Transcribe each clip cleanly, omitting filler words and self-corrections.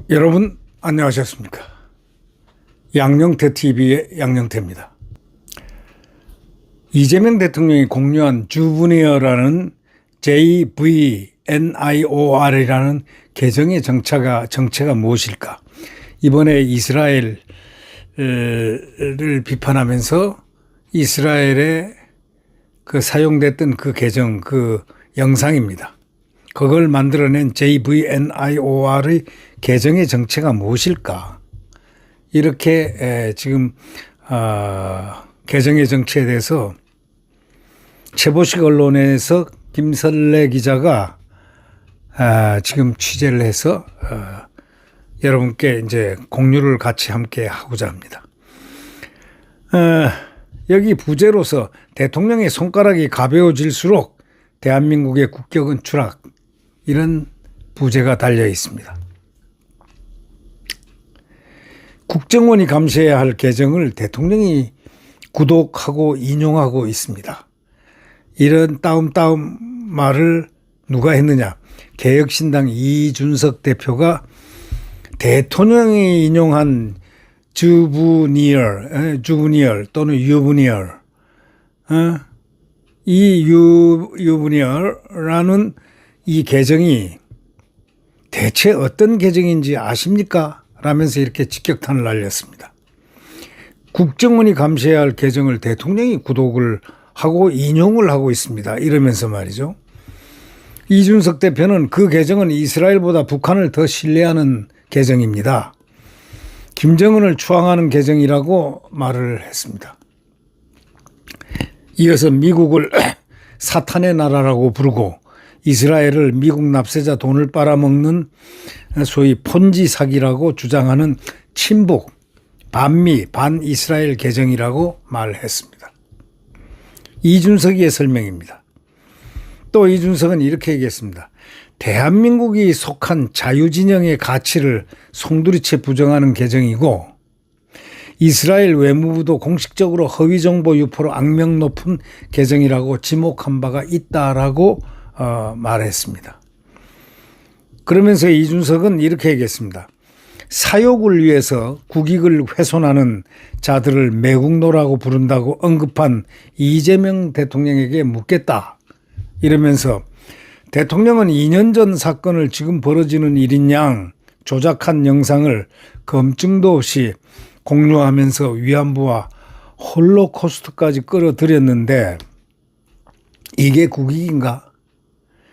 여러분 안녕하셨습니까? 양영태TV의 양영태입니다. 이재명 대통령이 공유한 주브니어라는 JVNIOR이라는 계정의 정체가 무엇일까? 이번에 이스라엘을 비판하면서 이스라엘에 사용됐던 그 계정, 그 영상입니다. 그걸 만들어낸 JVNIOR의 계정의 정체가 무엇일까? 이렇게 지금 계정의 정체에 대해서 최보식 언론에서 김설래 기자가 지금 취재를 해서 여러분께 이제 공유를 같이 함께 하고자 합니다. 여기 부제로서 대통령의 손가락이 가벼워질수록 대한민국의 국격은 추락, 이런 부제가 달려 있습니다. 국정원이 감시해야 할 계정을 대통령이 구독하고 인용하고 있습니다. 이런 따옴따옴 말을 누가 했느냐? 개혁신당 이준석 대표가 대통령이 인용한 주브니얼 또는 유브니얼, 이 유브니얼이라는 이 계정이 대체 어떤 계정인지 아십니까? 라면서 이렇게 직격탄을 날렸습니다. 국정원이 감시해야 할 계정을 대통령이 구독을 하고 인용을 하고 있습니다. 이러면서 말이죠. 이준석 대표는 그 계정은 이스라엘보다 북한을 더 신뢰하는 계정입니다. 김정은을 추앙하는 계정이라고 말을 했습니다. 이어서 미국을 사탄의 나라라고 부르고 이스라엘을 미국 납세자 돈을 빨아먹는 소위 폰지 사기라고 주장하는 친북, 반미, 반이스라엘 계정이라고 말했습니다. 이준석의 설명입니다. 또 이준석은 이렇게 얘기했습니다. 대한민국이 속한 자유진영의 가치를 송두리째 부정하는 계정이고 이스라엘 외무부도 공식적으로 허위정보 유포로 악명 높은 계정이라고 지목한 바가 있다라고 말했습니다. 그러면서 이준석은 이렇게 얘기했습니다. 사욕을 위해서 국익을 훼손하는 자들을 매국노라고 부른다고 언급한 이재명 대통령에게 묻겠다. 이러면서 대통령은 2년 전 사건을 지금 벌어지는 일인 양 조작한 영상을 검증도 없이 공유하면서 위안부와 홀로코스트까지 끌어들였는데 이게 국익인가?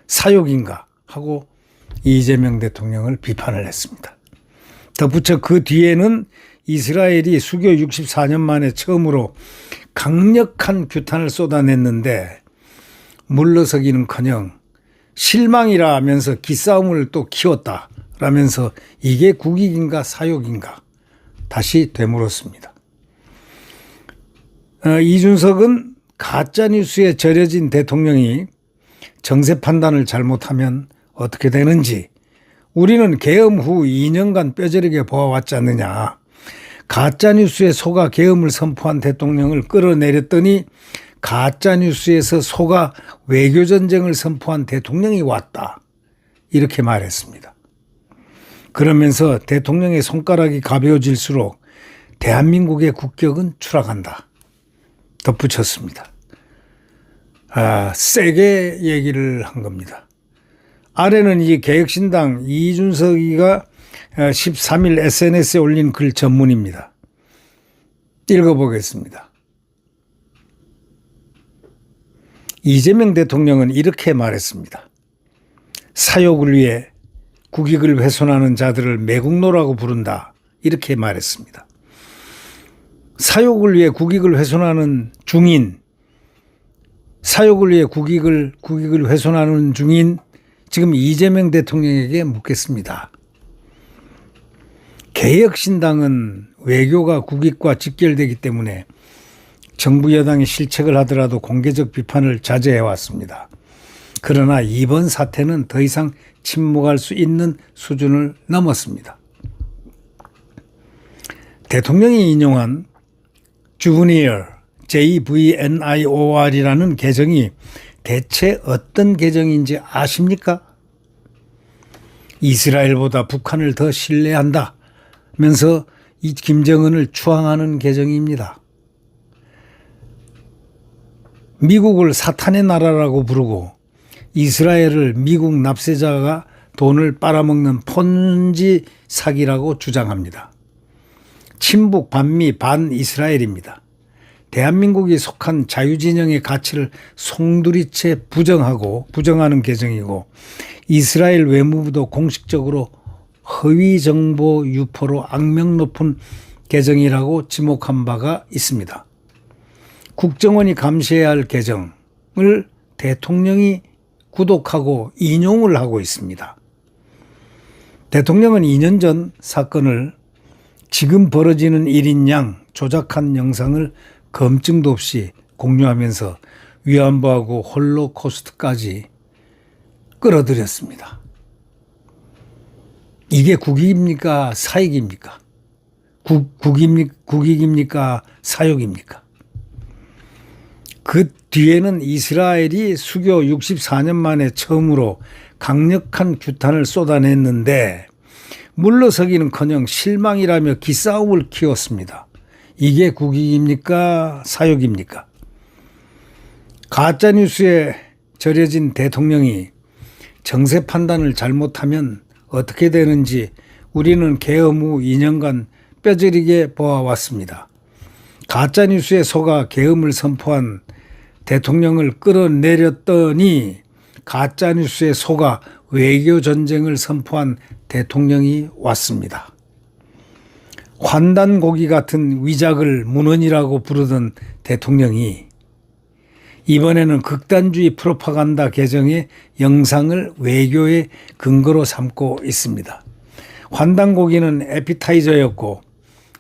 사욕인가? 하고 이재명 대통령을 비판을 했습니다. 덧붙여 그 뒤에는 이스라엘이 수교 64년 만에 처음으로 강력한 규탄을 쏟아냈는데 물러서기는커녕 실망이라 하면서 기싸움을 또 키웠다 라면서 이게 국익인가 사욕인가 다시 되물었습니다. 이준석은 가짜뉴스에 절여진 대통령이 정세 판단을 잘못하면 어떻게 되는지 우리는 계엄 후 2년간 뼈저리게 보아왔지 않느냐. 가짜뉴스에 속아 계엄을 선포한 대통령을 끌어내렸더니 가짜뉴스에서 속아 외교전쟁을 선포한 대통령이 왔다. 이렇게 말했습니다. 그러면서 대통령의 손가락이 가벼워질수록 대한민국의 국격은 추락한다. 덧붙였습니다. 세게 얘기를 한 겁니다. 아래는 이 개혁신당 이준석이가 13일 SNS에 올린 글 전문입니다. 읽어보겠습니다. 이재명 대통령은 이렇게 말했습니다. 사욕을 위해 국익을 훼손하는 자들을 매국노라고 부른다. 이렇게 말했습니다. 사욕을 위해 국익을 훼손하는 중인, 사욕을 위해 국익을 훼손하는 중인 지금 이재명 대통령에게 묻겠습니다. 개혁신당은 외교가 국익과 직결되기 때문에 정부 여당이 실책을 하더라도 공개적 비판을 자제해왔습니다. 그러나 이번 사태는 더 이상 침묵할 수 있는 수준을 넘었습니다. 대통령이 인용한 Junior, JVNIOR이라는 계정이 대체 어떤 계정인지 아십니까? 이스라엘보다 북한을 더 신뢰한다면서 이 김정은을 추앙하는 계정입니다. 미국을 사탄의 나라라고 부르고 이스라엘을 미국 납세자가 돈을 빨아먹는 폰지 사기라고 주장합니다. 친북 반미 반이스라엘입니다. 대한민국이 속한 자유진영의 가치를 송두리째 부정하는 계정이고 이스라엘 외무부도 공식적으로 허위 정보 유포로 악명 높은 계정이라고 지목한 바가 있습니다. 국정원이 감시해야 할 계정을 대통령이 구독하고 인용을 하고 있습니다. 대통령은 2년 전 사건을 지금 벌어지는 일인 양 조작한 영상을 검증도 없이 공유하면서 위안부하고 홀로코스트까지 끌어들였습니다. 이게 국익입니까? 사익입니까? 국익입니까? 사욕입니까? 그 뒤에는 이스라엘이 수교 64년 만에 처음으로 강력한 규탄을 쏟아냈는데 물러서기는커녕 실망이라며 기싸움을 키웠습니다. 이게 국익입니까? 사욕입니까? 가짜뉴스에 절여진 대통령이 정세 판단을 잘못하면 어떻게 되는지 우리는 개엄 후 2년간 뼈저리게 보아왔습니다. 가짜뉴스에 속아 계엄을 선포한 대통령을 끌어내렸더니 가짜뉴스에 속아 외교전쟁을 선포한 대통령이 왔습니다. 환단고기 같은 위작을 문헌이라고 부르던 대통령이 이번에는 극단주의 프로파간다 계정의 영상을 외교의 근거로 삼고 있습니다. 환단고기는 에피타이저였고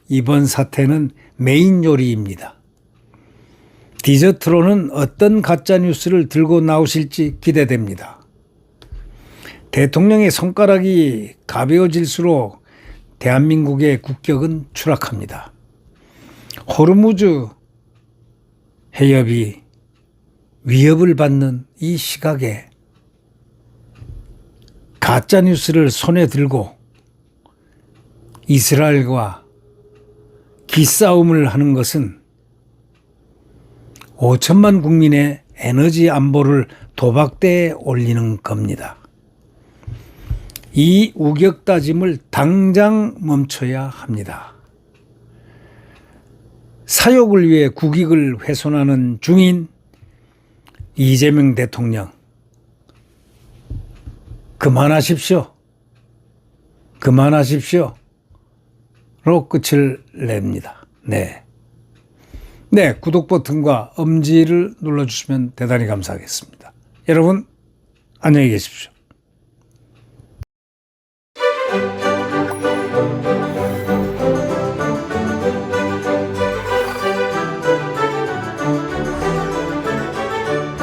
이번 사태는 메인 요리입니다. 디저트로는 어떤 가짜뉴스를 들고 나오실지 기대됩니다. 대통령의 손가락이 가벼워질수록 대한민국의 국격은 추락합니다. 호르무즈 해협이 위협을 받는 이 시각에 가짜뉴스를 손에 들고 이스라엘과 기싸움을 하는 것은 5천만 국민의 에너지 안보를 도박대에 올리는 겁니다. 이 우격다짐을 당장 멈춰야 합니다. 사욕을 위해 국익을 훼손하는 중인 이재명 대통령, 그만하십시오. 로 끝을 냅니다. 네, 구독 버튼과 엄지를 눌러주시면 대단히 감사하겠습니다. 여러분, 안녕히 계십시오.